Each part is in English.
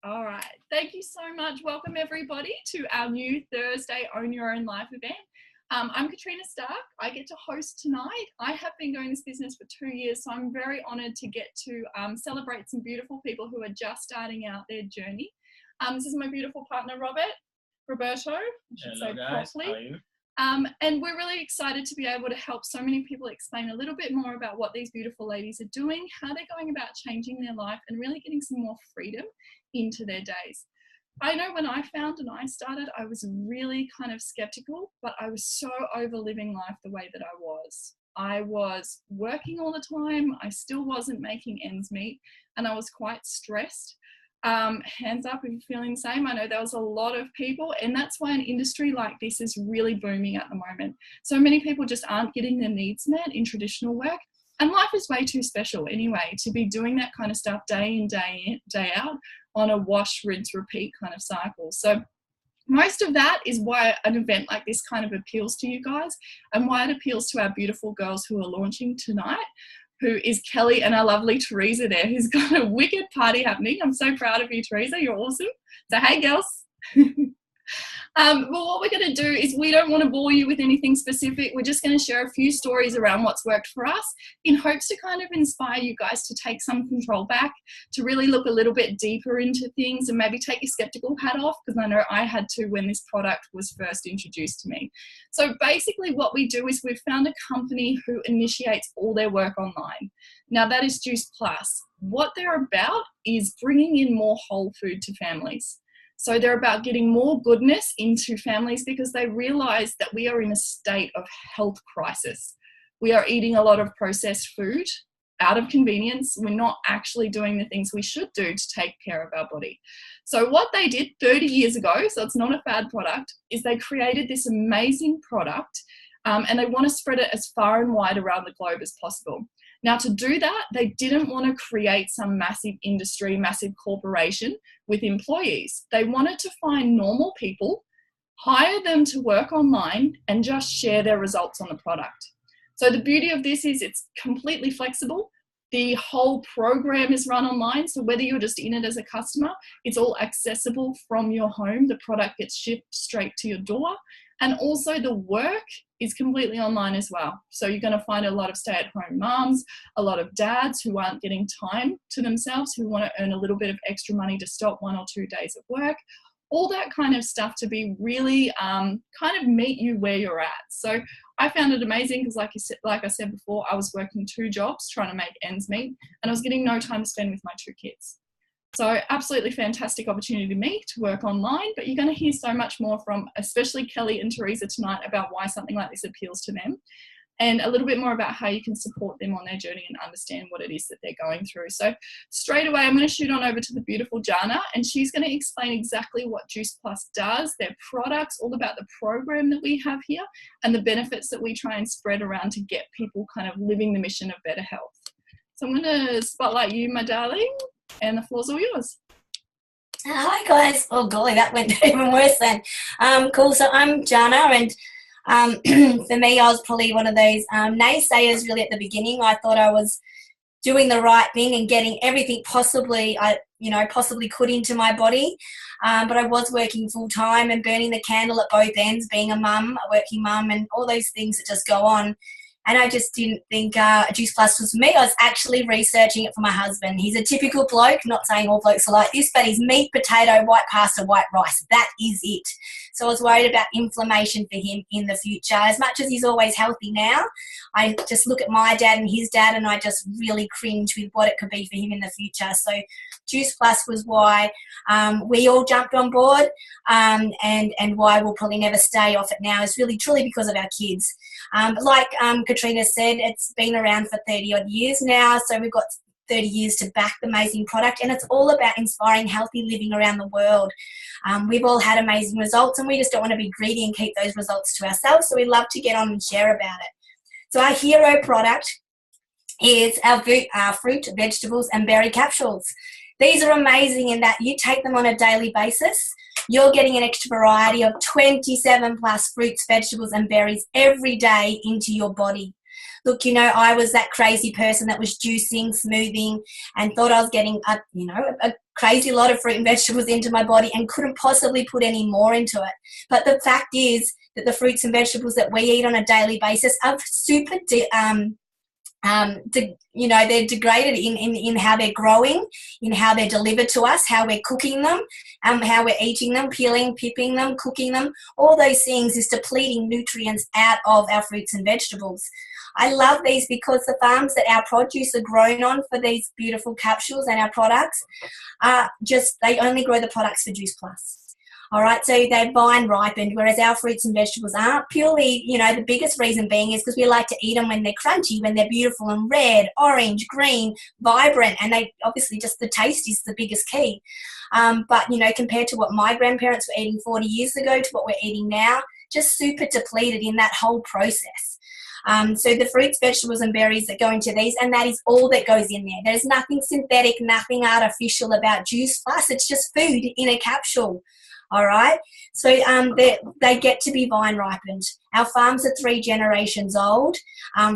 All right. Thank you so much. Welcome everybody to our new Thursday Own Your Own Life event. I'm Katrina Stark. I get to host tonight. I have been doing this business for 2 years, so I'm very honoured to get to celebrate some beautiful people who are just starting out their journey. This is my beautiful partner, Roberto, I should Hello say guys, properly. how are you? And we're really excited to be able to help so many people explain a little bit more about what these beautiful ladies are doing, how they're going about changing their life and really getting some more freedom into their days. I know when I found and I started, I was really kind of skeptical, but I was so over living life the way that I was. I was working all the time. I still wasn't making ends meet and I was quite stressed. Hands up if you're feeling the same. I know there was a lot of people, and that's why an industry like this is really booming at the moment. So many people just aren't getting their needs met in traditional work, and life is way too special anyway to be doing that kind of stuff day in, day out on a wash, rinse, repeat kind of cycle. So most of that is why an event like this kind of appeals to you guys, and why it appeals to our beautiful girls who are launching tonight, who is Kellie and our lovely Teresa there, who's got a wicked party happening. I'm so proud of you, Teresa. You're awesome. So, hey, girls. Well, what we're going to do is we don't want to bore you with anything specific. We're just going to share a few stories around what's worked for us in hopes to kind of inspire you guys to take some control back, to really look a little bit deeper into things and maybe take your skeptical hat off, because I know I had to when this product was first introduced to me. So basically what we do is we've found a company who initiates all their work online. Now that is Juice Plus. What they're about is bringing in more whole food to families. So they're about getting more goodness into families because they realize that we are in a state of health crisis. We are eating a lot of processed food out of convenience. We're not actually doing the things we should do to take care of our body. So what they did 30 years ago, so it's not a fad product, is they created this amazing product and they want to spread it as far and wide around the globe as possible. Now, to do that, they didn't want to create some massive industry, massive corporation with employees. They wanted to find normal people, hire them to work online, and just share their results on the product. So the beauty of this is it's completely flexible. The whole program is run online. So whether you're just in it as a customer, it's all accessible from your home. The product gets shipped straight to your door. And also the work is completely online as well. So you're going to find a lot of stay-at-home moms, a lot of dads who aren't getting time to themselves, who want to earn a little bit of extra money to stop 1 or 2 days of work, all that kind of stuff to be really kind of meet you where you're at. So I found it amazing because like I said before, I was working 2 jobs trying to make ends meet, and I was getting no time to spend with my 2 kids. So absolutely fantastic opportunity to me to work online, but you're going to hear so much more from especially Kellie and Teresa tonight about why something like this appeals to them, and a little bit more about how you can support them on their journey and understand what it is that they're going through. So straight away, I'm going to shoot on over to the beautiful Jana, and she's going to explain exactly what Juice Plus does, their products, all about the program that we have here, and the benefits that we try and spread around to get people kind of living the mission of better health. So I'm going to spotlight you, my darling, and the floor's all yours. Hi guys. Oh golly, that went even worse then. Cool. So I'm Jana, and for me, I was probably one of those naysayers really at the beginning. I thought I was doing the right thing and getting everything possibly could into my body. But I was working full time and burning the candle at both ends, being a mum, a working mum, and all those things that just go on. And I just didn't think Juice Plus was for me. I was actually researching it for my husband. He's a typical bloke, not saying all blokes are like this, but he's meat, potato, white pasta, white rice. That is it. So I was worried about inflammation for him in the future. As much as he's always healthy now, I just look at my dad and his dad, and I just really cringe with what it could be for him in the future. So Juice Plus was why we all jumped on board, and why we'll probably never stay off it now is really truly because of our kids. Like Katrina said, it's been around for 30 odd years now, so we've got 30 years to back the amazing product, and it's all about inspiring healthy living around the world. We've all had amazing results, and we just don't want to be greedy and keep those results to ourselves, so we love to get on and share about it. So our hero product is our fruit, vegetables and berry capsules. These are amazing in that you take them on a daily basis. You're getting an extra variety of 27 plus fruits, vegetables and berries every day into your body. Look, you know, I was that crazy person that was juicing, smoothing, and thought I was getting a crazy lot of fruit and vegetables into my body and couldn't possibly put any more into it. But the fact is that the fruits and vegetables that we eat on a daily basis are super they're degraded in how they're growing, in how they're delivered to us, how we're cooking them, how we're eating them, peeling, pipping them, cooking them. All those things is depleting nutrients out of our fruits and vegetables. I love these because the farms that our produce are grown on for these beautiful capsules and our products are they only grow the products for Juice Plus. All right, so they're vine ripened, whereas our fruits and vegetables aren't. Purely, the biggest reason being is because we like to eat them when they're crunchy, when they're beautiful and red, orange, green, vibrant, and they obviously just the taste is the biggest key. But, compared to what my grandparents were eating 40 years ago to what we're eating now, just super depleted in that whole process. So the fruits, vegetables and berries that go into these, and that is all that goes in there. There's nothing synthetic, nothing artificial about Juice Plus. It's just food in a capsule. All right, so they get to be vine ripened. Our farms are 3 generations old.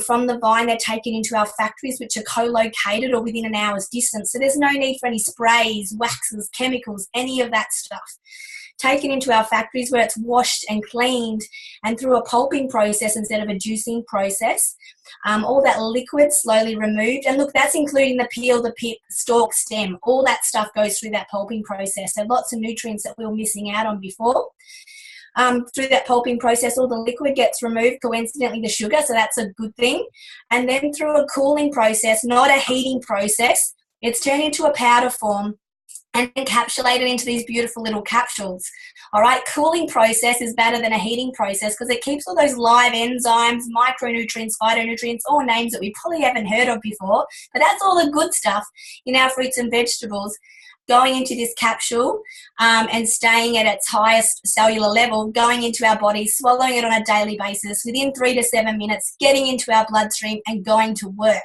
From the vine, they're taken into our factories, which are co-located or within an hour's distance. So there's no need for any sprays, waxes, chemicals, any of that stuff. Taken into our factories where it's washed and cleaned and through a pulping process instead of a juicing process. All that liquid slowly removed. And look, that's including the peel, the pip, stalk, stem. All that stuff goes through that pulping process. So lots of nutrients that we were missing out on before. Through that pulping process, all the liquid gets removed, coincidentally the sugar, so that's a good thing. And then through a cooling process, not a heating process, it's turned into a powder form and encapsulated into these beautiful little capsules. All right, cooling process is better than a heating process because it keeps all those live enzymes, micronutrients, phytonutrients, all names that we probably haven't heard of before, but that's all the good stuff in our fruits and vegetables going into this capsule and staying at its highest cellular level, going into our bodies, swallowing it on a daily basis within 3 to 7 minutes, getting into our bloodstream and going to work.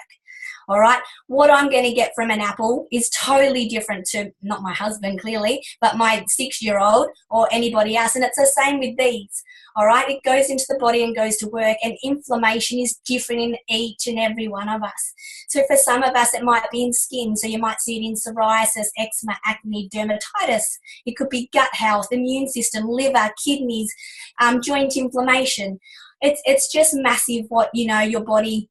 All right, what I'm going to get from an apple is totally different to, not my husband clearly, but my 6-year-old or anybody else. And it's the same with these. All right, it goes into the body and goes to work, and inflammation is different in each and every one of us. So for some of us, it might be in skin. So you might see it in psoriasis, eczema, acne, dermatitis. It could be gut health, immune system, liver, kidneys, joint inflammation. It's just massive what, your body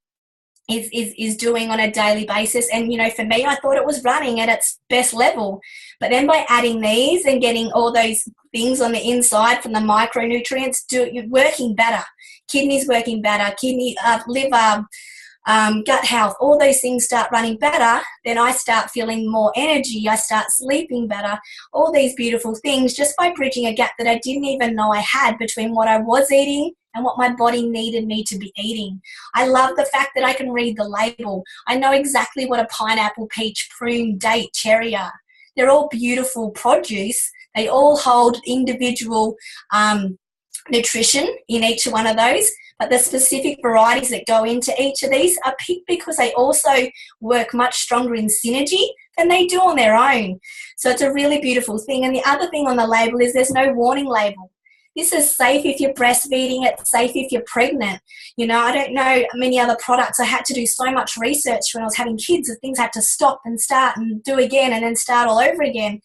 is doing on a daily basis. And for me, I thought it was running at its best level, but then by adding these and getting all those things on the inside from the micronutrients working better, kidneys working better, liver, gut health, all those things start running better, then I start feeling more energy, I start sleeping better, all these beautiful things just by bridging a gap that I didn't even know I had between what I was eating and what my body needed me to be eating. I love the fact that I can read the label. I know exactly what a pineapple, peach, prune, date, cherry are. They're all beautiful produce. They all hold individual nutrition in each one of those, but the specific varieties that go into each of these are picked because they also work much stronger in synergy than they do on their own. So it's a really beautiful thing. And the other thing on the label is there's no warning label. This is safe if you're breastfeeding, it's safe if you're pregnant. I don't know many other products. I had to do so much research when I was having kids that things had to stop and start and do again and then start all over again.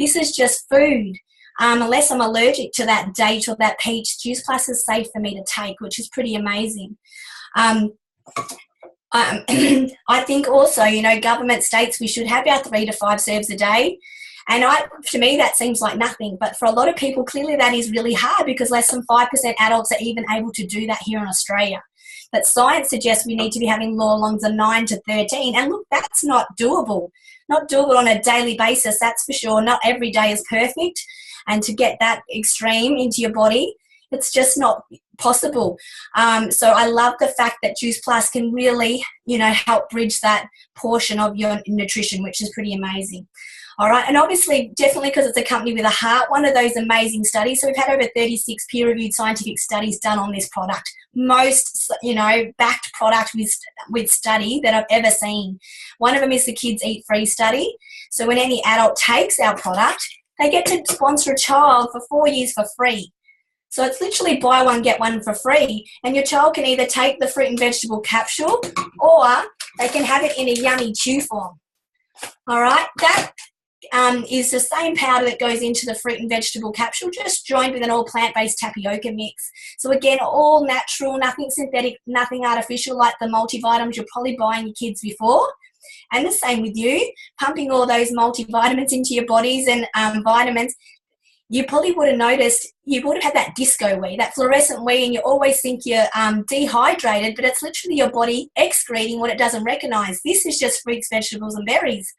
This is just food. Unless I'm allergic to that date or that peach, Juice Plus is safe for me to take, which is pretty amazing. I think also, government states we should have our 3 to 5 serves a day. And to me, that seems like nothing. But for a lot of people, clearly that is really hard because less than 5% adults are even able to do that here in Australia. But science suggests we need to be having lower longs of 9 to 13. And look, that's not doable. Not doable on a daily basis, that's for sure. Not every day is perfect. And to get that extreme into your body, it's just not possible. So I love the fact that Juice Plus can really, help bridge that portion of your nutrition, which is pretty amazing. All right, and obviously, definitely because it's a company with a heart, one of those amazing studies. So we've had over 36 peer-reviewed scientific studies done on this product. Most, backed product with study that I've ever seen. One of them is the Kids Eat Free study. So when any adult takes our product, they get to sponsor a child for 4 years for free. So it's literally buy one, get one for free. And your child can either take the fruit and vegetable capsule or they can have it in a yummy chew form. All right, that is the same powder that goes into the fruit and vegetable capsule, just joined with an all plant-based tapioca mix. So again, all natural, nothing synthetic, nothing artificial like the multivitamins you're probably buying your kids before. And the same with you, pumping all those multivitamins into your bodies and vitamins. You probably would have noticed, you would have had that disco wee, that fluorescent wee, and you always think you're dehydrated, but it's literally your body excreting what it doesn't recognise. This is just fruits, vegetables and berries.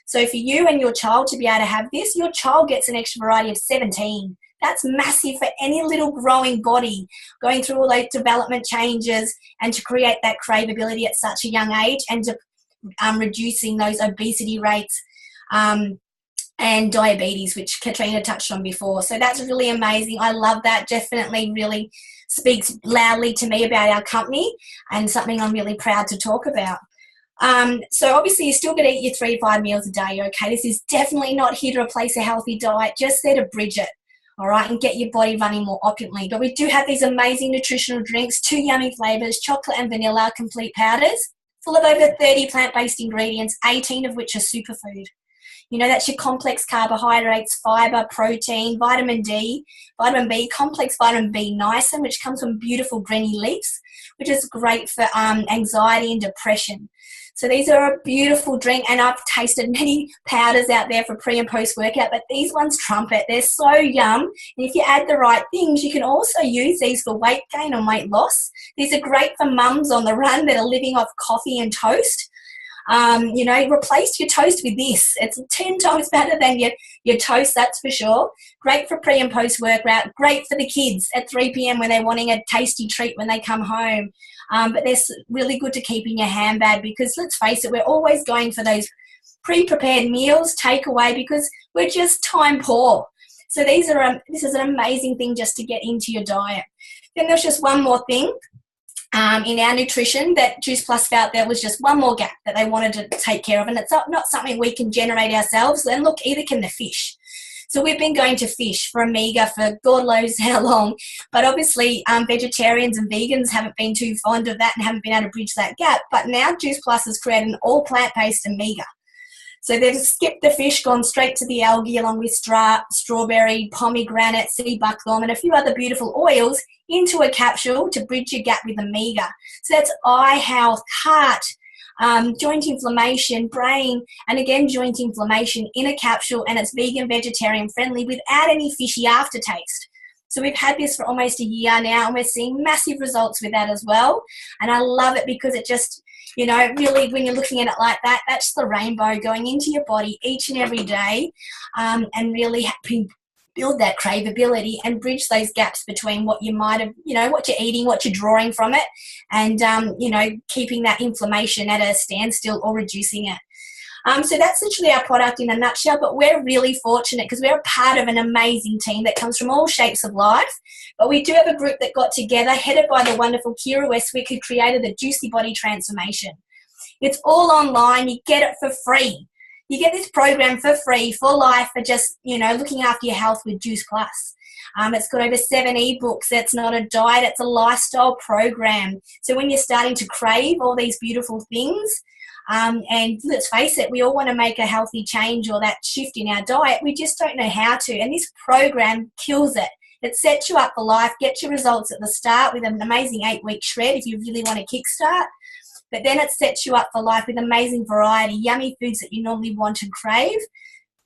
So for you and your child to be able to have this, your child gets an extra variety of 17. That's massive for any little growing body, going through all those development changes and to create that craveability at such a young age and to reducing those obesity rates and diabetes, which Katrina touched on before. So that's really amazing. I love that. Definitely really speaks loudly to me about our company and something I'm really proud to talk about. So obviously you're still going to eat your 3 to 5 meals a day, okay? This is definitely not here to replace a healthy diet, just there to bridge it, all right, and get your body running more optimally. But we do have these amazing nutritional drinks, 2 yummy flavours, chocolate and vanilla complete powders, full of over 30 plant-based ingredients, 18 of which are superfood. You know, that's your complex carbohydrates, fibre, protein, vitamin D, vitamin B, complex vitamin B niacin, which comes from beautiful greeny leaves, which is great for anxiety and depression. So these are a beautiful drink, and I've tasted many powders out there for pre and post workout, but these ones trump it. They're so yum. And if you add the right things, you can also use these for weight gain and weight loss. These are great for mums on the run that are living off coffee and toast. You know, replace your toast with this. It's 10 times better than your toast, that's for sure. Great for pre and post workout. Great for the kids at 3 p.m. when they're wanting a tasty treat when they come home. But they're really good to keep in your handbag because let's face it, we're always going for those pre-prepared meals, takeaway, because we're just time poor. So this is an amazing thing just to get into your diet. Then there's just one more thing. In our nutrition that Juice Plus felt there was just one more gap that they wanted to take care of, and it's not something we can generate ourselves. And look, either can the fish. So we've been going to fish for omega for God knows how long, but obviously vegetarians and vegans haven't been too fond of that and haven't been able to bridge that gap. But now Juice Plus has created an all plant-based omega. So they've skipped the fish, gone straight to the algae along with strawberry, pomegranate, sea buckthorn and a few other beautiful oils into a capsule to bridge your gap with omega. So that's eye health, heart, joint inflammation, brain, and again, joint inflammation in a capsule, and it's vegan, vegetarian friendly without any fishy aftertaste. So we've had this for almost a year now, and we're seeing massive results with that as well. And I love it because it just, you know, really when you're looking at it like that, that's the rainbow going into your body each and every day, and really build that craveability and bridge those gaps between what you might have, you know, what you're eating, what you're drawing from it, and, you know, keeping that inflammation at a standstill or reducing it. So that's literally our product in a nutshell, but we're really fortunate because we're a part of an amazing team that comes from all shapes of life. But we do have a group that got together, headed by the wonderful Kira Westwick, who created the Juicy Body Transformation. It's all online. You get it for free. You get this program for free, for life, for just, you know, looking after your health with Juice Plus. It's got over 7 ebooks. It's not a diet. It's a lifestyle program. So when you're starting to crave all these beautiful things, and let's face it, we all want to make a healthy change or that shift in our diet. We just don't know how to. And this program kills it. It sets you up for life, gets your results at the start with an amazing 8-week shred if you really want to kickstart. But then it sets you up for life with amazing variety, yummy foods that you normally want and crave,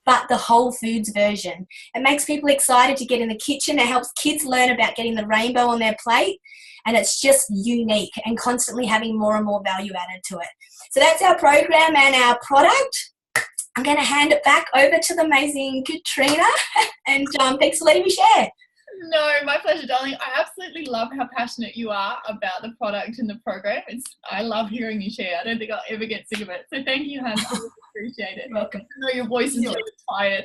but the whole foods version. It makes people excited to get in the kitchen. It helps kids learn about getting the rainbow on their plate. And it's just unique and constantly having more and more value added to it. So that's our program and our product. I'm going to hand it back over to the amazing Katrina. And thanks for letting me share. No, my pleasure, darling. I absolutely love how passionate you are about the product and the program. I love hearing you share. I don't think I'll ever get sick of it. So thank you, Hannah. I really appreciate it. You're welcome. I know your voice is really tired.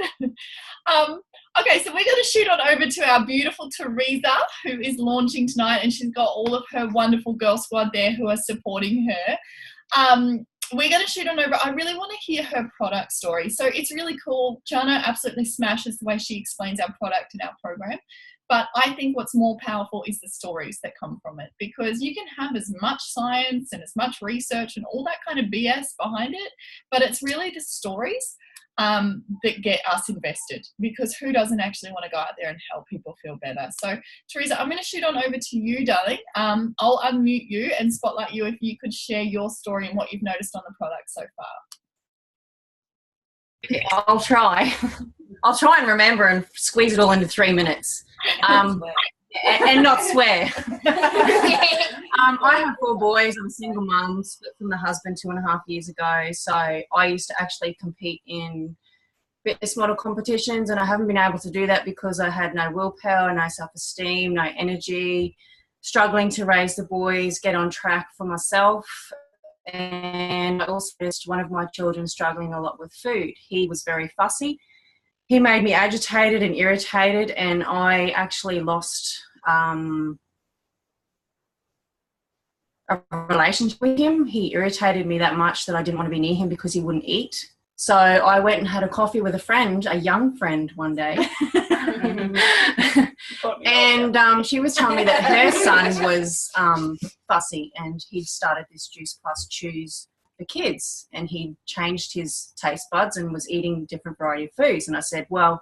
Okay, so we're going to shoot on over to our beautiful Teresa, who is launching tonight, and she's got all of her wonderful girl squad there who are supporting her. We're going to shoot on over. I really want to hear her product story. So it's really cool. Jana absolutely smashes the way she explains our product and our program. But I think what's more powerful is the stories that come from it, because you can have as much science and as much research and all that kind of BS behind it, but it's really the stories that get us invested, because who doesn't actually want to go out there and help people feel better? So, Teresa, I'm going to shoot on over to you, darling. I'll unmute you and spotlight you if you could share your story and what you've noticed on the product so far. I'll try. I'll try and remember and squeeze it all into 3 minutes. And not swear. I have 4 boys. I'm a single mum, split from the husband 2.5 years ago. So I used to actually compete in fitness model competitions, and I haven't been able to do that because I had no willpower, no self-esteem, no energy, struggling to raise the boys, get on track for myself. And I also noticed one of my children struggling a lot with food. He was very fussy. He made me agitated and irritated, and I actually lost a relationship with him. He irritated me that much that I didn't want to be near him because he wouldn't eat. So I went and had a coffee with a friend, a young friend, one day. And she was telling me that her son was fussy, and he'd started this Juice Plus Chews for kids, and he changed his taste buds and was eating different variety of foods. And I said, well,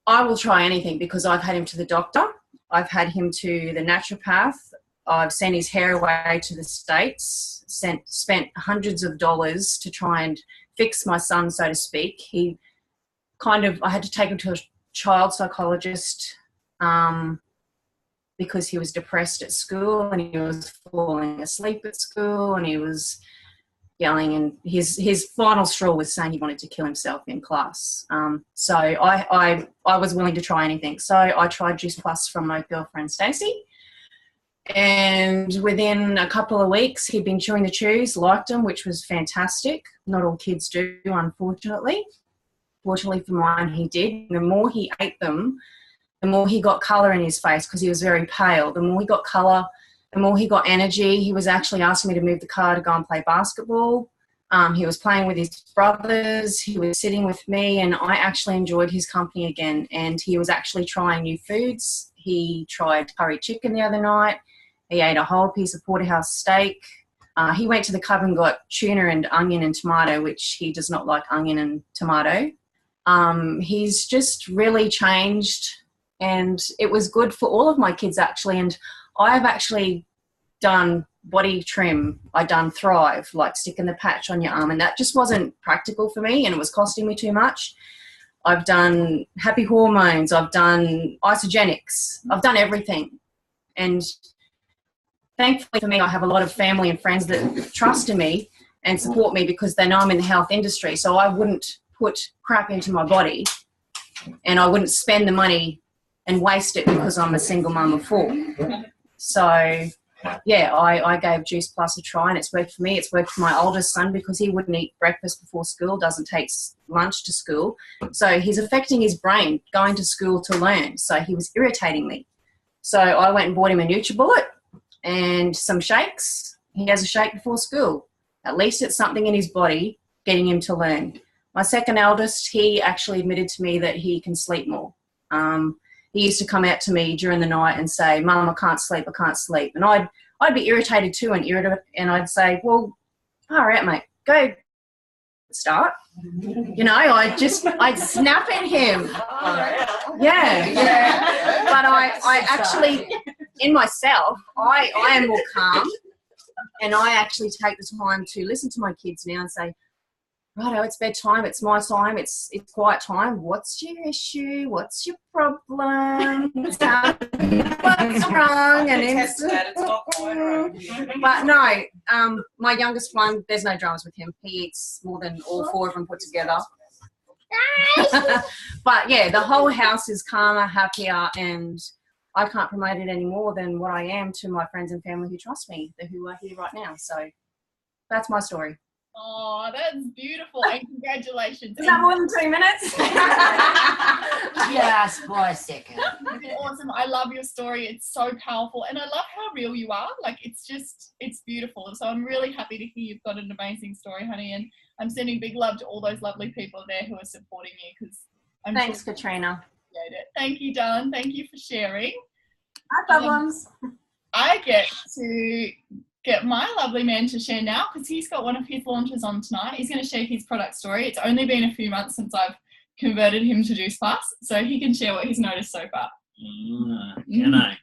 I will try anything, because I've had him to the doctor, I've had him to the naturopath, I've sent his hair away to the States, spent hundreds of dollars to try and fix my son, so to speak. I had to take him to a child psychologist because he was depressed at school, and he was falling asleep at school, and he was yelling, and his final straw was saying he wanted to kill himself in class. So I was willing to try anything. So I tried Juice Plus from my girlfriend Stacey, and within a couple of weeks he'd been chewing the chews, liked them, which was fantastic. Not all kids do, unfortunately. Fortunately for mine, he did. The more he ate them, the more he got colour in his face, because he was very pale. The more he got colour, the more he got energy. He was actually asking me to move the car to go and play basketball. He was playing with his brothers. He was sitting with me, and I actually enjoyed his company again. And he was actually trying new foods. He tried curry chicken the other night. He ate a whole piece of porterhouse steak. He went to the cupboard and got tuna and onion and tomato, which he does not like onion and tomato. He's just really changed, and it was good for all of my kids, actually. And I've actually done body trim. I've done Thrive, like sticking the patch on your arm, and that just wasn't practical for me, and it was costing me too much. I've done happy hormones. I've done isogenics. I've done everything. And thankfully for me, I have a lot of family and friends that trust in me and support me, because they know I'm in the health industry. So I wouldn't put crap into my body, and I wouldn't spend the money and waste it because I'm a single mum of 4. So yeah, I gave Juice Plus a try, and it's worked for me. It's worked for my oldest son, because he wouldn't eat breakfast before school, doesn't take lunch to school. So he's affecting his brain going to school to learn. So he was irritating me. So I went and bought him a NutriBullet and some shakes. He has a shake before school. At least it's something in his body getting him to learn. My second eldest, he actually admitted to me that he can sleep more. He used to come out to me during the night and say, Mum, I can't sleep, I can't sleep. And I'd be irritated too, and I'd say, well, all right, mate, go start. You know, I'd snap at him. Yeah. But I actually, in myself, I am more calm, and I actually take the time to listen to my kids now and say, righto, it's bedtime, it's my time, it's quiet time. What's your issue? What's your problem? What's wrong? And but no, my youngest one, there's no dramas with him. He eats more than all 4 of them put together. But yeah, the whole house is calmer, happier, and I can't promote it any more than what I am to my friends and family who trust me, who are here right now. So that's my story. Oh, that's beautiful, and congratulations. Is that more than 2 minutes? Just for a second. Awesome. I love your story. It's so powerful, and I love how real you are. Like, it's beautiful. So I'm really happy to hear you've got an amazing story, honey, and I'm sending big love to all those lovely people there who are supporting you, because Thanks, Katrina. appreciate it. Thank you, darling. Thank you for sharing. No problems. I get to get my lovely man to share now because he's got one of his launches on tonight. He's going to share his product story. It's only been a few months since I've converted him to Juice Plus, so he can share what he's noticed so far. Can I?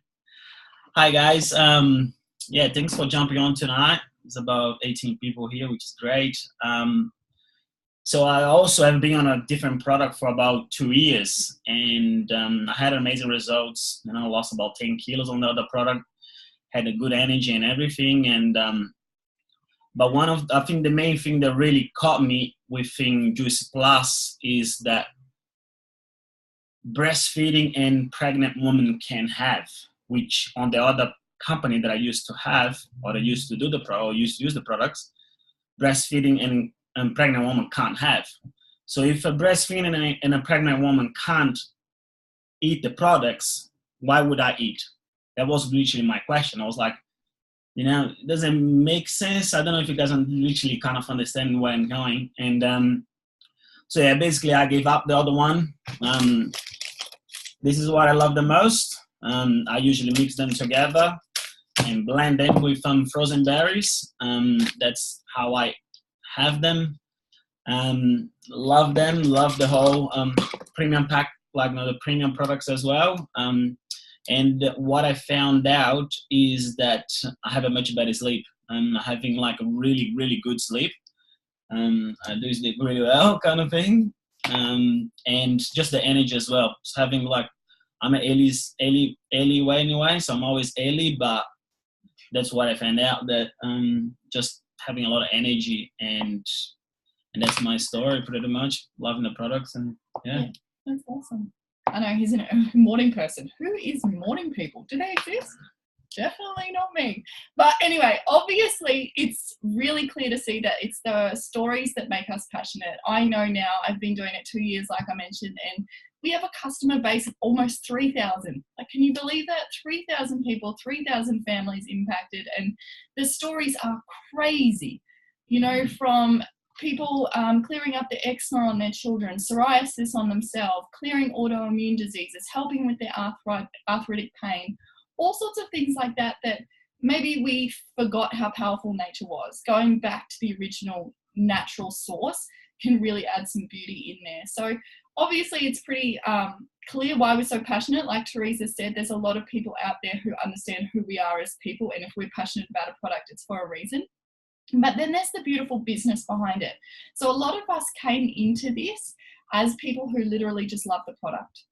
Hi guys. Yeah, thanks for jumping on tonight. It's about 18 people here, which is great. So I also have been on a different product for about 2 years, and I had amazing results. I lost about 10 kilos on the other product, had a good energy and everything. And but I think the main thing that really caught me within Juice Plus is that breastfeeding and pregnant women can have, which on the other company that I used to have, or I used to do used to use the products, breastfeeding and pregnant woman can't have. So if a breastfeeding and a pregnant woman can't eat the products, why would I eat? That was literally my question. I was like, it doesn't make sense. I don't know if you guys literally kind of understand where I'm going. And so yeah, basically I gave up the other one. This is what I love the most. I usually mix them together and blend them with some frozen berries. That's how I have them. Love them. Love the whole premium pack, like the premium products as well. And what I found out is that I have a much better sleep. I'm having like a really, really good sleep. I do sleep really well, kind of thing. And just the energy as well. Just having like, I'm an early way anyway, so I'm always early, but that's what I found out, that just having a lot of energy, and that's my story pretty much. Loving the products, and yeah. That's awesome. I know he's a morning person. Who is morning people? Do they exist? Definitely not me. But anyway, obviously it's really clear to see that it's the stories that make us passionate. I know now, I've been doing it 2 years, like I mentioned, and we have a customer base of almost 3,000. Like, can you believe that? 3,000 people, 3,000 families impacted, and the stories are crazy. From people clearing up the eczema on their children, psoriasis on themselves, clearing autoimmune diseases, helping with their arthritic pain, all sorts of things like that maybe we forgot how powerful nature was. Going back to the original natural source can really add some beauty in there. So obviously it's pretty clear why we're so passionate. Like Teresa said, there's a lot of people out there who understand who we are as people, and if we're passionate about a product, it's for a reason. But then there's the beautiful business behind it. So a lot of us came into this as people who literally just love the product.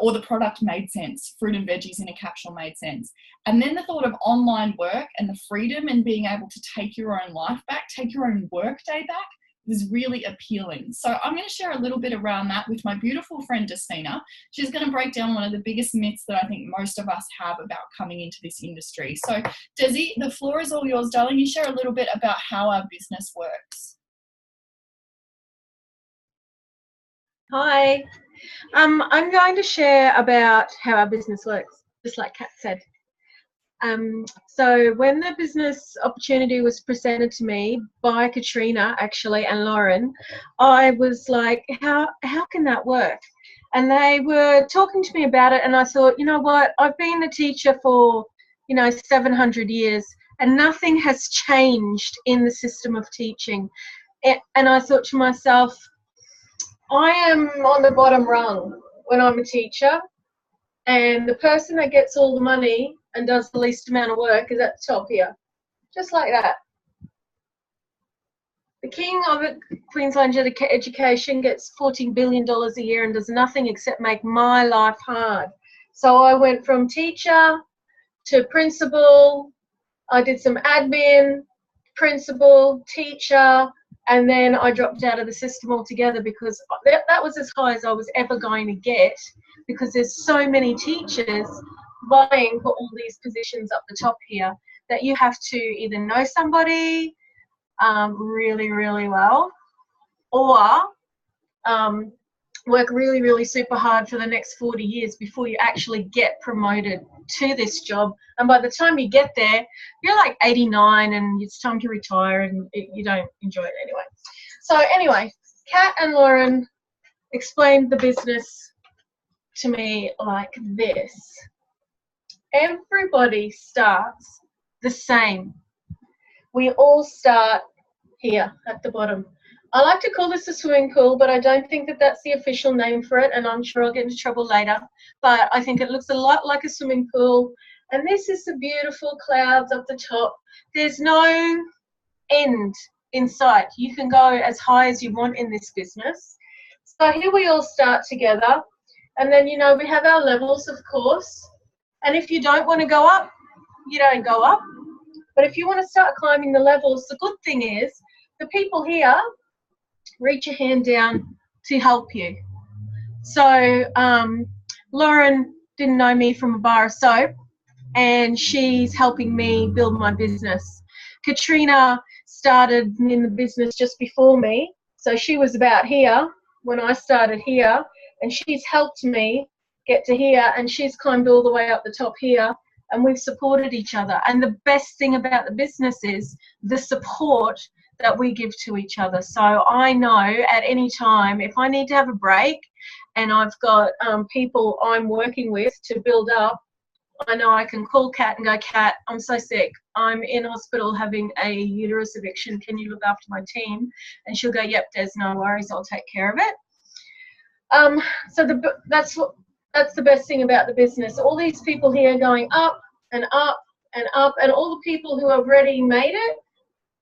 Or the product made sense. Fruit and veggies in a capsule made sense. And then the thought of online work and the freedom and being able to take your own life back, take your own work day back, was really appealing. So I'm going to share a little bit around that with my beautiful friend Destina. She's going to break down one of the biggest myths that I think most of us have about coming into this industry. So Desi, the floor is all yours, darling. You share a little bit about how our business works. Hi. I'm going to share about how our business works, just like Kat said. So when the business opportunity was presented to me by Katrina, actually, and Lauren, I was like, how can that work? And they were talking to me about it, and I thought, you know what, I've been a teacher for, 700 years, and nothing has changed in the system of teaching. And I thought to myself, I am on the bottom rung when I'm a teacher, and the person that gets all the money and does the least amount of work is at the top here, just like that. The king of Queensland education gets $14 billion a year and does nothing except make my life hard. So I went from teacher to principal, I did some admin, principal, teacher, and then I dropped out of the system altogether because that was as high as I was ever going to get, because there's so many teachers vying for all these positions up the top here that you have to either know somebody really, really well, or work really, really super hard for the next 40 years before you actually get promoted to this job. And by the time you get there, you're like 89 and it's time to retire, and you don't enjoy it anyway. So anyway, Kat and Lauren explained the business to me like this. Everybody starts the same. We all start here at the bottom. I like to call this a swimming pool, but I don't think that that's the official name for it, and I'm sure I'll get into trouble later. But I think it looks a lot like a swimming pool. And this is the beautiful clouds up the top. There's no end in sight. You can go as high as you want in this business. So here we all start together. And then, you know, we have our levels, of course. And if you don't want to go up, you don't go up. But if you want to start climbing the levels, the good thing is the people here reach a hand down to help you. So Lauren didn't know me from a bar of soap, and she's helping me build my business. Katrina started in the business just before me, so she was about here when I started here, and she's helped me get to here, and she's climbed all the way up the top here, and we've supported each other. And the best thing about the business is the support that we give to each other. So I know at any time if I need to have a break and I've got people I'm working with to build up, I know I can call Kat and go, Kat, I'm so sick. I'm in hospital having a uterus eviction. Can you look after my team? And she'll go, yep, Des, no worries. I'll take care of it. So that's the best thing about the business. All these people here going up and up and up, and all the people who have already made it,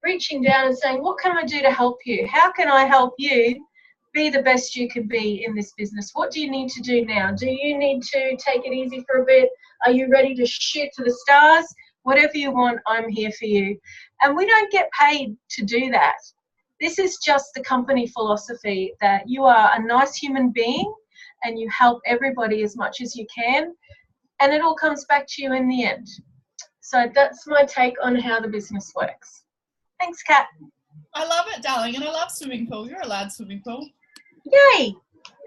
reaching down and saying, what can I do to help you? How can I help you be the best you can be in this business? What do you need to do now? Do you need to take it easy for a bit? Are you ready to shoot to the stars? Whatever you want, I'm here for you. And we don't get paid to do that. This is just the company philosophy that you are a nice human being and you help everybody as much as you can, and it all comes back to you in the end. So that's my take on how the business works. Thanks, Kat. I love it, darling, and I love swimming pool. You're allowed swimming pool. Yay!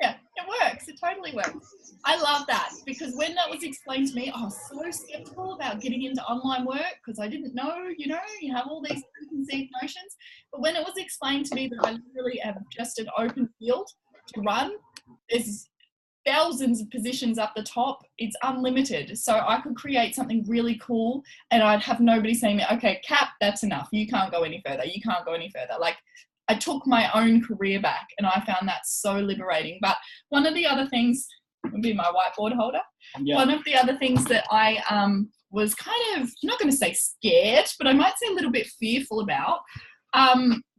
Yeah, it works. It totally works. I love that, because when that was explained to me, I was so skeptical about getting into online work because I didn't know, you have all these preconceived notions. But when it was explained to me that I literally have just an open field to run, there's thousands of positions up the top, it's unlimited. So I could create something really cool and I'd have nobody saying, okay, Cap, that's enough. You can't go any further. You can't go any further. Like, I took my own career back and I found that so liberating. But one of the other things would be my whiteboard holder. Yeah. One of the other things that I was kind of, I'm not going to say scared, but I might say a little bit fearful about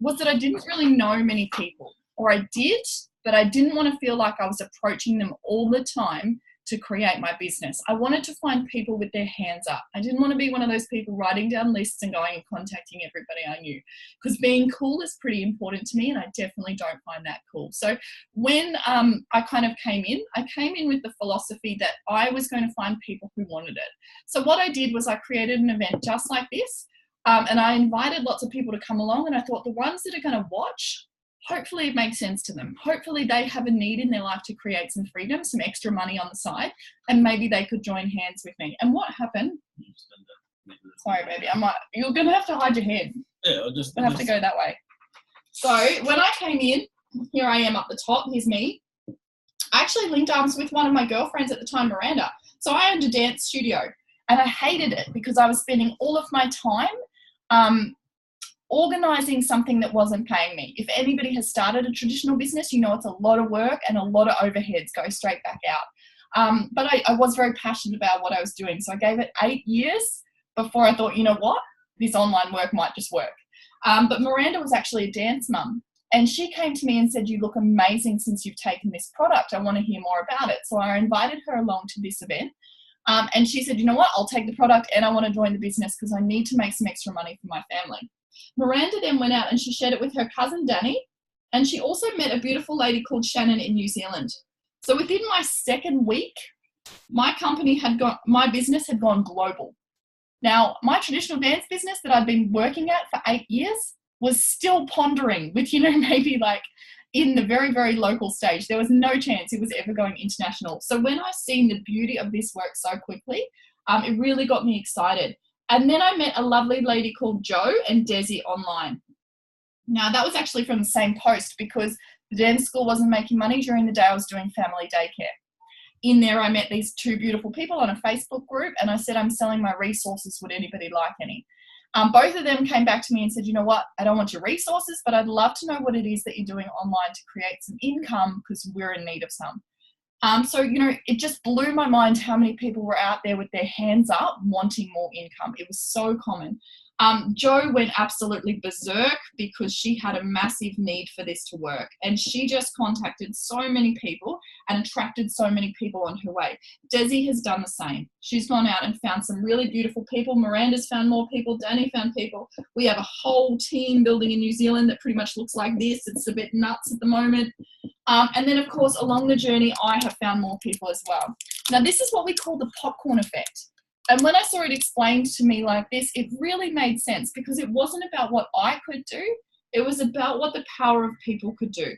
was that I didn't really know many people, or I did, but I didn't want to feel like I was approaching them all the time to create my business. I wanted to find people with their hands up. I didn't want to be one of those people writing down lists and going and contacting everybody I knew, because being cool is pretty important to me and I definitely don't find that cool. So when I kind of came in with the philosophy that I was going to find people who wanted it. So what I did was I created an event just like this, and I invited lots of people to come along, and I thought the ones that are going to watch, hopefully it makes sense to them. Hopefully they have a need in their life to create some freedom, some extra money on the side, and maybe they could join hands with me. And what happened? Sorry, baby. You're going to have to hide your head. Yeah, I'll have to go that way. So when I came in, here I am up the top. Here's me. I actually linked arms with one of my girlfriends at the time, Miranda. So I owned a dance studio, and I hated it because I was spending all of my time organising something that wasn't paying me. If anybody has started a traditional business, you know it's a lot of work and a lot of overheads go straight back out. But I was very passionate about what I was doing. So I gave it 8 years before I thought, you know what, this online work might just work. But Miranda was actually a dance mum, and she came to me and said, you look amazing since you've taken this product. I want to hear more about it. So I invited her along to this event. And she said, you know what, I'll take the product and I want to join the business because I need to make some extra money for my family. Miranda then went out and she shared it with her cousin Danny, and she also met a beautiful lady called Shannon in New Zealand. So within my second week, my business had gone global. Now, my traditional dance business that I'd been working at for 8 years was still pondering with, maybe like in the very, very local stage. There was no chance it was ever going international. So when I seen the beauty of this work so quickly, it really got me excited. And then I met a lovely lady called Jo and Desi online. Now, that was actually from the same post because the dance school wasn't making money during the day I was doing family daycare. In there, I met these two beautiful people on a Facebook group, and I said, I'm selling my resources. Would anybody like any? Both of them came back to me and said, you know what, I don't want your resources, but I'd love to know what it is that you're doing online to create some income, because we're in need of some. So, you know, it just blew my mind how many people were out there with their hands up wanting more income. It was so common. Jo went absolutely berserk because she had a massive need for this to work, and she just contacted so many people and attracted so many people on her way. Desi has done the same. She's gone out and found some really beautiful people. Miranda's found more people. Danny found people. We have a whole team building in New Zealand that pretty much looks like this. It's a bit nuts at the moment. And then, of course, along the journey, I have found more people as well. Now, this is what we call the popcorn effect. And when I saw it explained to me like this, it really made sense, because it wasn't about what I could do. It was about what the power of people could do.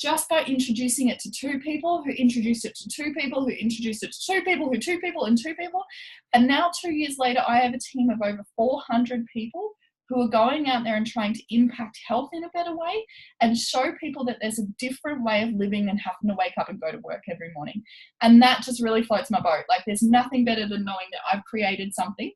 Just by introducing it to two people, who introduced it to two people, who introduced it to two people, who two people, and two people. And now 2 years later, I have a team of over 400 people who are going out there and trying to impact health in a better way and show people that there's a different way of living than having to wake up and go to work every morning. And that just really floats my boat. Like, there's nothing better than knowing that I've created something,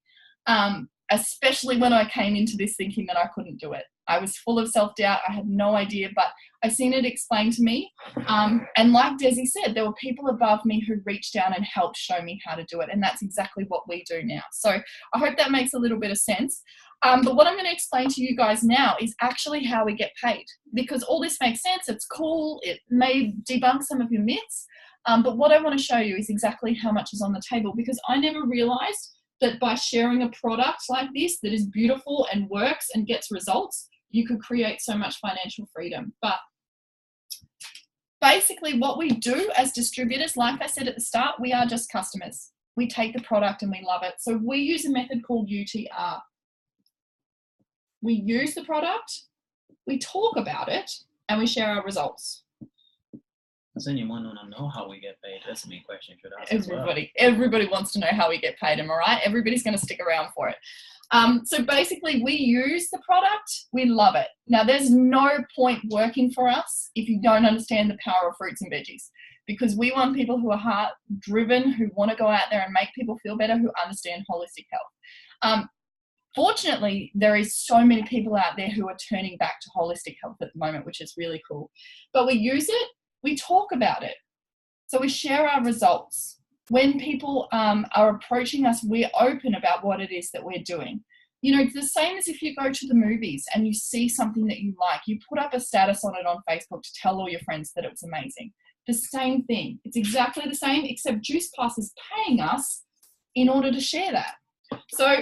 especially when I came into this thinking that I couldn't do it. I was full of self-doubt. I had no idea, but I've seen it explained to me. And like Desi said, there were people above me who reached down and helped show me how to do it. And that's exactly what we do now. So I hope that makes a little bit of sense. But what I'm going to explain to you guys now is actually how we get paid, because all this makes sense. It's cool. It may debunk some of your myths. But what I want to show you is exactly how much is on the table, because I never realized that by sharing a product like this that is beautiful and works and gets results, you could create so much financial freedom. But basically what we do as distributors, like I said at the start, we are just customers. We take the product and we love it. So we use a method called UTR. We use the product, we talk about it, and we share our results. Does anyone want to know how we get paid? That's a big question you should ask. Everybody wants to know how we get paid, am I right? Everybody's going to stick around for it. So basically, we use the product, we love it. Now, there's no point working for us if you don't understand the power of fruits and veggies, because we want people who are heart-driven, who want to go out there and make people feel better, who understand holistic health. Fortunately, there is so many people out there who are turning back to holistic health at the moment, which is really cool. But we use it, we talk about it. So we share our results. When people are approaching us, we're open about what it is that we're doing. You know, it's the same as if you go to the movies and you see something that you like. You put up a status on it on Facebook to tell all your friends that it was amazing. The same thing. It's exactly the same, except Juice Plus is paying us in order to share that. So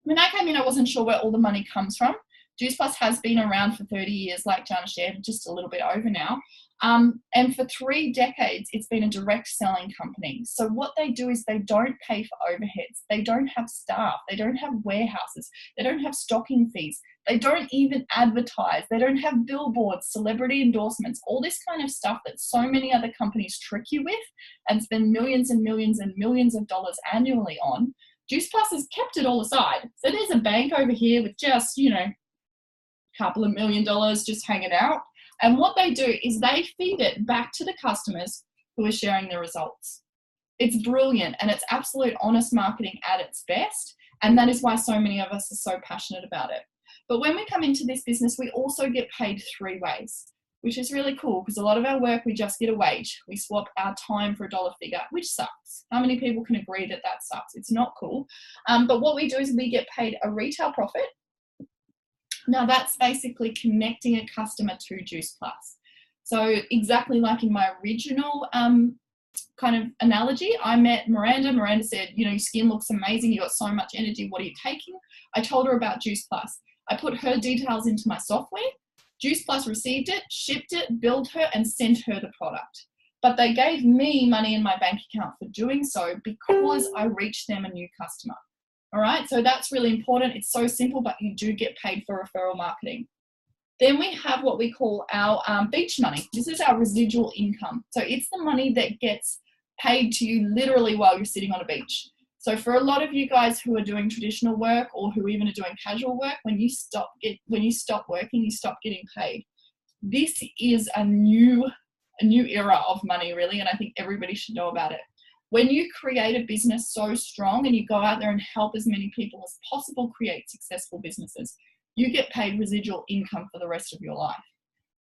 when I came in, I wasn't sure where all the money comes from. Juice Plus has been around for 30 years, like Jana shared, just a little bit over now. And for 3 decades, it's been a direct selling company. So what they do is they don't pay for overheads. They don't have staff. They don't have warehouses. They don't have stocking fees. They don't even advertise. They don't have billboards, celebrity endorsements, all this kind of stuff that so many other companies trick you with and spend millions and millions and millions of dollars annually on. Juice Plus has kept it all aside. So there's a bank over here with just, you know, a couple of $1 million just hanging out. And what they do is they feed it back to the customers who are sharing the results. It's brilliant, and it's absolute honest marketing at its best. And that is why so many of us are so passionate about it. But when we come into this business, we also get paid 3 ways, which is really cool, because a lot of our work, we just get a wage. We swap our time for a dollar figure, which sucks. How many people can agree that that sucks? It's not cool. But what we do is we get paid a retail profit. Now, that's basically connecting a customer to Juice Plus. So exactly like in my original kind of analogy, I met Miranda. Miranda said, you know, your skin looks amazing. You got so much energy. What are you taking? I told her about Juice Plus. I put her details into my software. Juice Plus received it, shipped it, billed her, and sent her the product. But they gave me money in my bank account for doing so because I reached them a new customer. All right, so that's really important. It's so simple, but you do get paid for referral marketing. Then we have what we call our beach money. This is our residual income. So it's the money that gets paid to you literally while you're sitting on a beach. So for a lot of you guys who are doing traditional work or who even are doing casual work, when you stop working, you stop getting paid. This is a new era of money, really, and I think everybody should know about it. When you create a business so strong and you go out there and help as many people as possible create successful businesses, you get paid residual income for the rest of your life.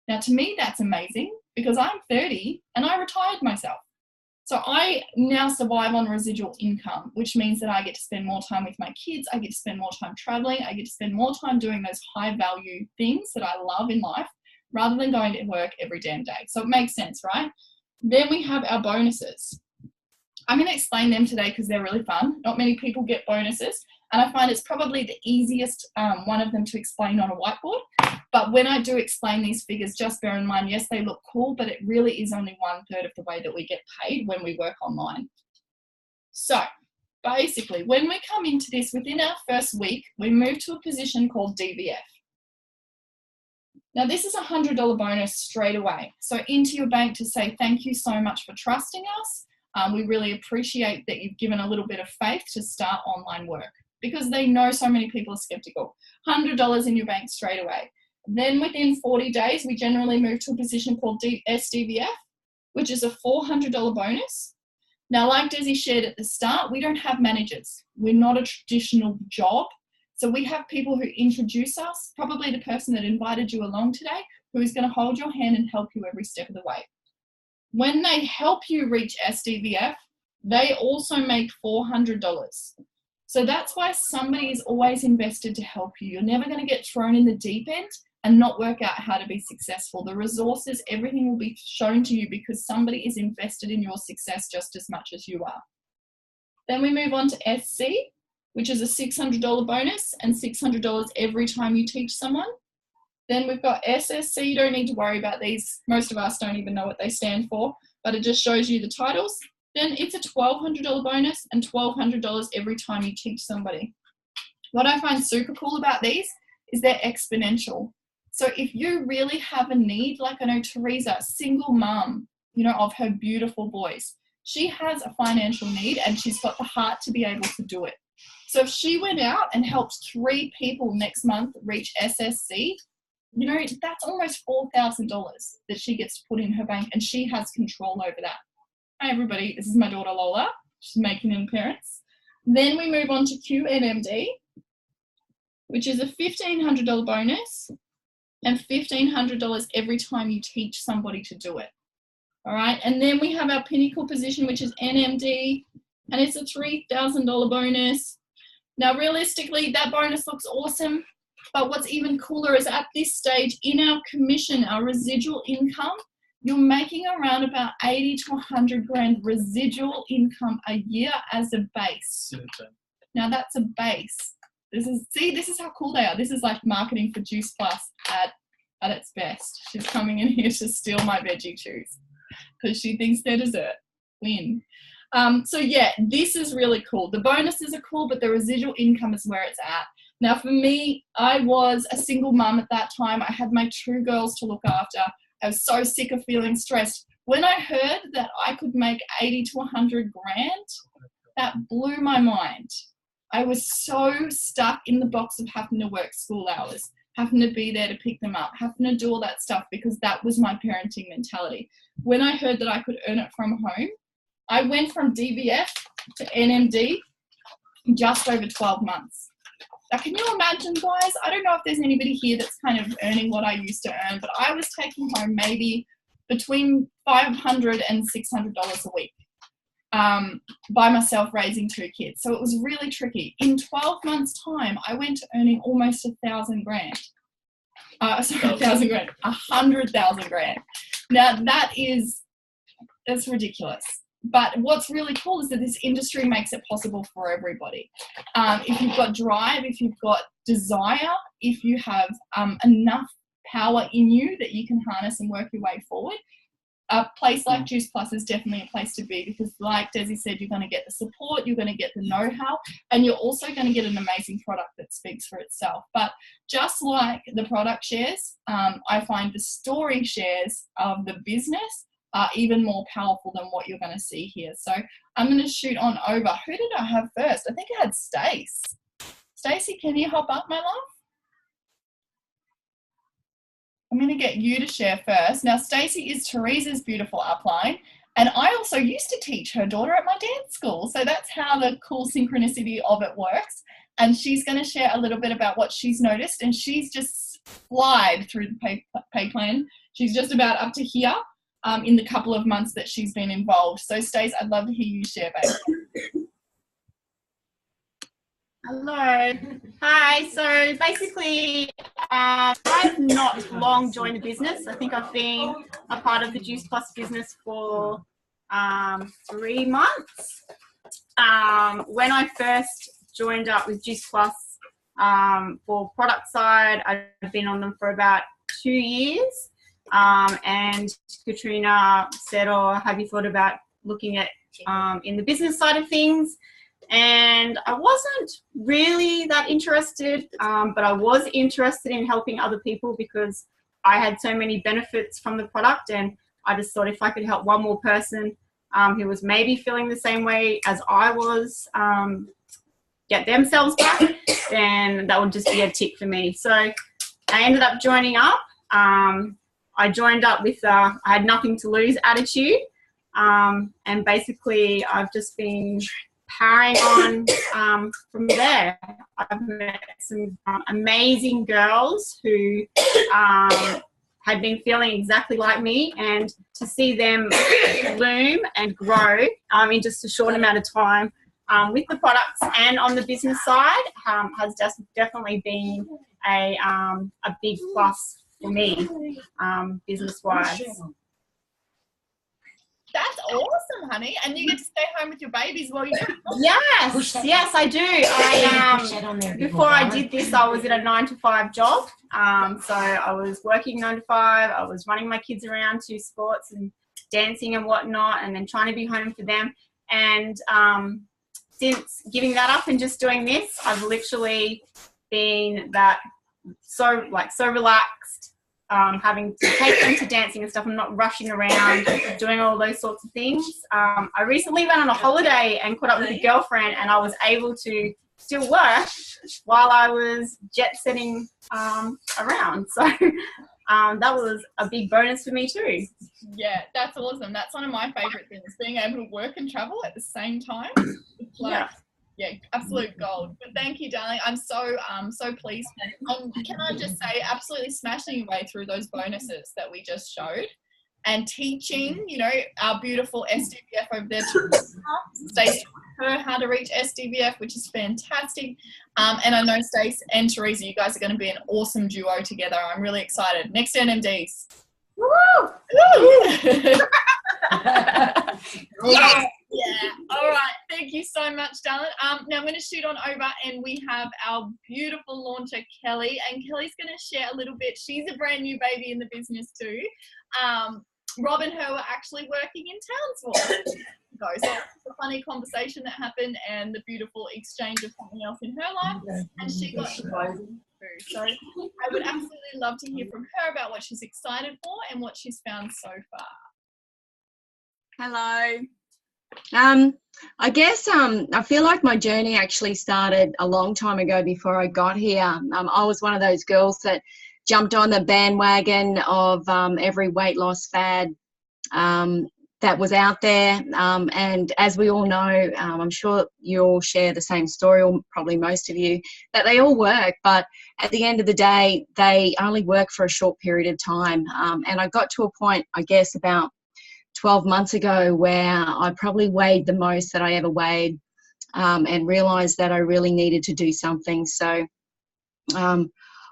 Now, to me, that's amazing because I'm 30 and I retired myself. So I now survive on residual income, which means that I get to spend more time with my kids. I get to spend more time traveling. I get to spend more time doing those high value things that I love in life rather than going to work every damn day. So it makes sense, right? Then we have our bonuses. I'm going to explain them today because they're really fun. Not many people get bonuses. And I find it's probably the easiest one of them to explain on a whiteboard. But when I do explain these figures, just bear in mind, yes, they look cool, but it really is only 1/3 of the way that we get paid when we work online. So basically, when we come into this, within our first week, we move to a position called DVF. Now, this is a $100 bonus straight away. So into your bank to say, thank you so much for trusting us. We really appreciate that you've given a little bit of faith to start online work because they know so many people are skeptical. $100 in your bank straight away. Then within 40 days, we generally move to a position called SDVF, which is a $400 bonus. Now, like Desi shared at the start, we don't have managers. We're not a traditional job. So we have people who introduce us, probably the person that invited you along today, who is going to hold your hand and help you every step of the way. When they help you reach SDVF, they also make $400. So that's why somebody is always invested to help you. You're never going to get thrown in the deep end and not work out how to be successful. The resources, everything will be shown to you because somebody is invested in your success just as much as you are. Then we move on to SC, which is a $600 bonus and $600 every time you teach someone. Then we've got SSC. You don't need to worry about these. Most of us don't even know what they stand for, but it just shows you the titles. Then it's a $1,200 bonus and $1,200 every time you teach somebody. What I find super cool about these is they're exponential. So if you really have a need, like I know Teresa, single mum, of her beautiful boys, she has a financial need and she's got the heart to be able to do it. So if she went out and helped 3 people next month reach SSC, that's almost $4,000 that she gets to put in her bank and she has control over that. Hi everybody, this is my daughter Lola. She's making an appearance. Then we move on to QNMD, which is a $1,500 bonus and $1,500 every time you teach somebody to do it. All right, and then we have our pinnacle position, which is NMD, and it's a $3,000 bonus. Now, realistically, that bonus looks awesome, but what's even cooler is at this stage in our commission, our residual income, you're making around about 80 to 100 grand residual income a year as a base. Now, that's a base. This is how cool they are. This is like marketing for Juice Plus at its best. She's coming in here to steal my veggie chews because she thinks they're dessert. Win. So yeah, this is really cool. The bonuses are cool, but the residual income is where it's at. Now for me, I was a single mum at that time. I had my 2 girls to look after. I was so sick of feeling stressed. When I heard that I could make 80 to 100 grand, that blew my mind. I was so stuck in the box of having to work school hours, having to be there to pick them up, having to do all that stuff because that was my parenting mentality. When I heard that I could earn it from home, I went from DVF to NMD in just over 12 months. Now, can you imagine, guys? I don't know if there's anybody here that's kind of earning what I used to earn, but I was taking home maybe between $500 and $600 a week by myself raising 2 kids. So it was really tricky. In 12 months' time, I went to earning almost 1,000 grand. 1,000 grand, 100,000 grand. Now that's ridiculous. But what's really cool is that this industry makes it possible for everybody. If you've got drive, if you've got desire, if you have enough power in you that you can harness and work your way forward, a place like Juice Plus is definitely a place to be because like Desi said, you're going to get the support, you're going to get the know-how, and you're also going to get an amazing product that speaks for itself. But just like the product shares, I find the story shares of the business are even more powerful than what you're going to see here. So I'm going to shoot on over. Who did I have first? I think I had Stace. Stacey, can you hop up, my love? I'm going to get you to share first. Now, Stacey is Teresa's beautiful upline, And I also used to teach her daughter at my dance school. So that's how the cool synchronicity of it works. And she's going to share a little bit about what she's noticed. And she's just flied through the pay plan. She's just about up to here in the couple of months that she's been involved. So Stace, I'd love to hear you share, babe. Hello. Hi. So basically, I've not long joined the business. I think I've been a part of the Juice Plus business for 3 months. When I first joined up with Juice Plus for product side, I've been on them for about 2 years. And Katrina said, "Oh, have you thought about looking at in the business side of things?" And I wasn't really that interested, but I was interested in helping other people because I had so many benefits from the product, and I just thought if I could help one more person who was maybe feeling the same way as I was get themselves back, then that would just be a tick for me. So I ended up joining up. I joined up with I had nothing to lose attitude, and basically I've just been powering on from there. I've met some amazing girls who had been feeling exactly like me, and to see them bloom and grow in just a short amount of time with the products and on the business side has just definitely been a big plus for me business-wise. That's awesome, honey. And you get to stay home with your babies while you do it. Yes, I do. Before I did this, I was in a 9-to-5 job. So I was working 9 to 5. I was running my kids around to sports and dancing and whatnot, and then trying to be home for them. And since giving that up and just doing this, I've literally been so relaxed. Having to take them to dancing and stuff. I'm not rushing around doing all those sorts of things. I recently went on a holiday and caught up with a girlfriend, and I was able to still work while I was jet setting around. So that was a big bonus for me too. Yeah, that's awesome. That's one of my favourite things, being able to work and travel at the same time. It's like, yeah, absolute gold. But thank you, darling. I'm so pleased. Can I just say, absolutely smashing your way through those bonuses that we just showed, and teaching, our beautiful SDVF over there to Stace her how to reach SDVF, which is fantastic. And I know Stace and Teresa, you guys are going to be an awesome duo together. I'm really excited. Next NMDs. Woo! Yeah. All right. Thank you so much, darling. Now I'm going to shoot on over, and we have our beautiful launcher, Kellie. And Kellie's going to share a little bit. She's a brand new baby in the business too. Rob and her were actually working in Townsville. So it's a funny conversation that happened, and the beautiful exchange of something else in her life. And she got to go through. So I would absolutely love to hear from her about what she's excited for and what she's found so far. Hello. I guess I feel like my journey actually started a long time ago before I got here. I was one of those girls that jumped on the bandwagon of every weight loss fad that was out there. And as we all know, I'm sure you all share the same story, or probably most of you, that they all work, but at the end of the day, they only work for a short period of time. And I got to a point, I guess, about 12 months ago where I probably weighed the most that I ever weighed, and realized that I really needed to do something. So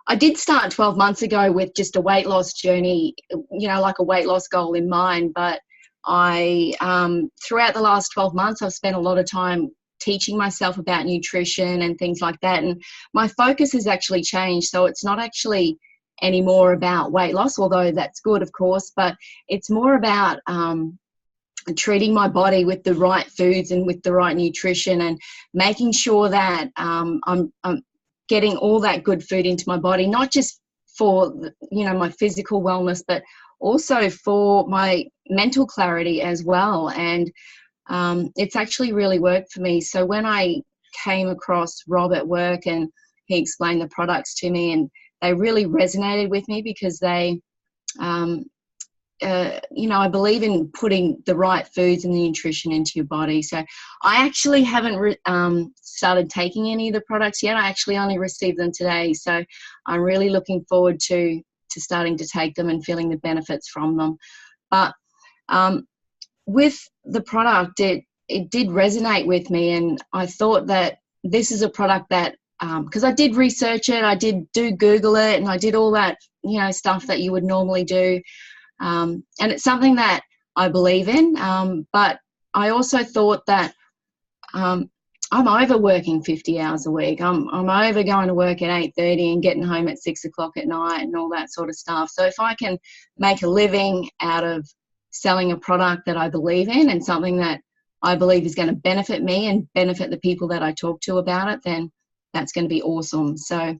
I did start 12 months ago with just a weight loss journey, like a weight loss goal in mind. But I, throughout the last 12 months, I've spent a lot of time teaching myself about nutrition and things like that. And my focus has actually changed. So it's not actually anymore about weight loss, although that's good, of course, but it's more about treating my body with the right foods and with the right nutrition, and making sure that I'm getting all that good food into my body, not just for my physical wellness, but also for my mental clarity as well. And it's actually really worked for me. So when I came across Rob at work and he explained the products to me, and they really resonated with me because they I believe in putting the right foods and the nutrition into your body. So I actually haven't started taking any of the products yet. I actually only received them today. So I'm really looking forward to starting to take them and feeling the benefits from them. But with the product, it did resonate with me, and I thought that this is a product that, because I did research it, I did Google it, and I did all that, stuff that you would normally do. And it's something that I believe in, but I also thought that I'm over working 50 hours a week. I'm over going to work at 8:30 and getting home at 6 o'clock at night and all that sort of stuff. So if I can make a living out of selling a product that I believe in and something that I believe is going to benefit me and benefit the people that I talk to about it, then that's going to be awesome. So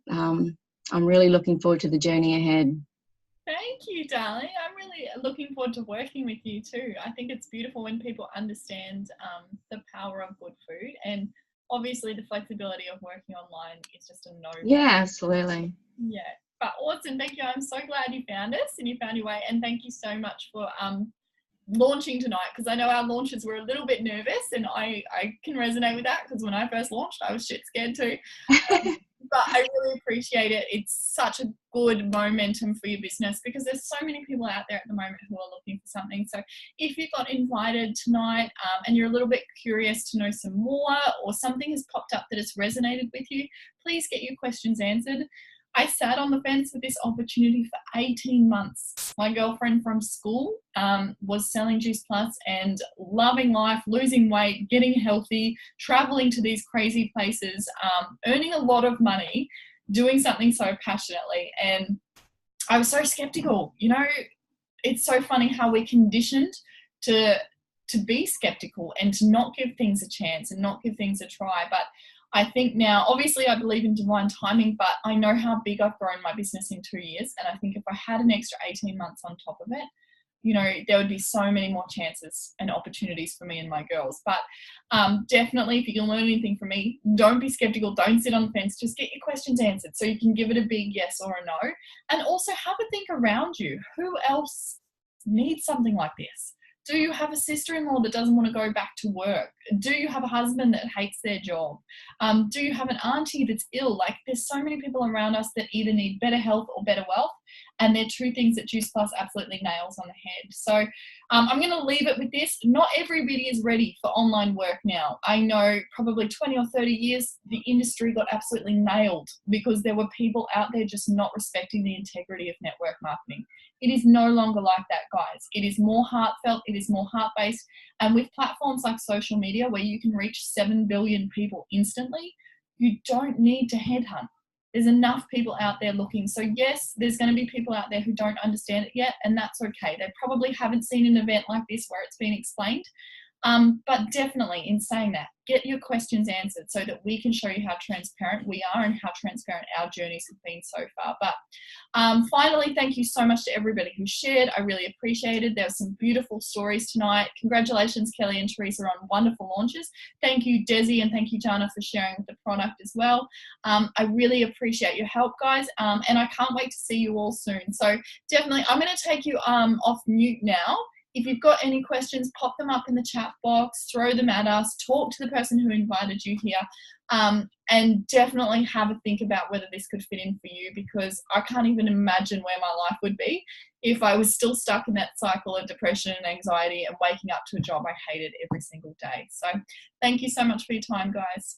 I'm really looking forward to the journey ahead. Thank you, darling. I'm really looking forward to working with you too. I think it's beautiful when people understand the power of good food, and obviously the flexibility of working online is just a no. Yeah, absolutely. Yeah, but awesome. Thank you. I'm so glad you found us and you found your way, and thank you so much for launching tonight, because I know our launches were a little bit nervous, and I can resonate with that, because when I first launched I was shit scared too. But I really appreciate it. It's such a good momentum for your business, because there's so many people out there at the moment who are looking for something. So if you got invited tonight and you're a little bit curious to know some more, or something has popped up that has resonated with you, please get your questions answered. I sat on the fence with this opportunity for 18 months. My girlfriend from school was selling Juice Plus and loving life, losing weight, getting healthy, traveling to these crazy places, earning a lot of money, doing something so passionately. And I was so skeptical. It's so funny how we're conditioned to be skeptical and to not give things a chance and not give things a try. But I think now, obviously I believe in divine timing, but I know how big I've grown my business in 2 years. And I think if I had an extra 18 months on top of it, there would be so many more chances and opportunities for me and my girls. But definitely, if you can learn anything from me, don't be skeptical. Don't sit on the fence. Just get your questions answered so you can give it a big yes or a no. And also have a think around you. Who else needs something like this? Do you have a sister-in-law that doesn't want to go back to work? Do you have a husband that hates their job? Do you have an auntie that's ill? Like, there's so many people around us that either need better health or better wealth, and they're two things that Juice Plus absolutely nails on the head. So I'm going to leave it with this. Not everybody is ready for online work now. I know probably 20 or 30 years, the industry got absolutely nailed because there were people out there just not respecting the integrity of network marketing. It is no longer like that, guys. It is more heartfelt. It is more heart-based. And with platforms like social media, where you can reach 7 billion people instantly, you don't need to headhunt. There's enough people out there looking. So yes, there's going to be people out there who don't understand it yet, and that's okay. They probably haven't seen an event like this where it's been explained. But definitely, in saying that, get your questions answered so that we can show you how transparent we are and how transparent our journeys have been so far. But finally, thank you so much to everybody who shared. I really appreciate it. There were some beautiful stories tonight. Congratulations, Kellie and Teresa, on wonderful launches. Thank you, Desi, and thank you, Jana, for sharing the product as well. I really appreciate your help, guys, and I can't wait to see you all soon. So definitely, I'm going to take you off mute now. If you've got any questions, pop them up in the chat box, throw them at us, talk to the person who invited you here, and definitely have a think about whether this could fit in for you, because I can't even imagine where my life would be if I was still stuck in that cycle of depression and anxiety and waking up to a job I hated every single day. So thank you so much for your time, guys.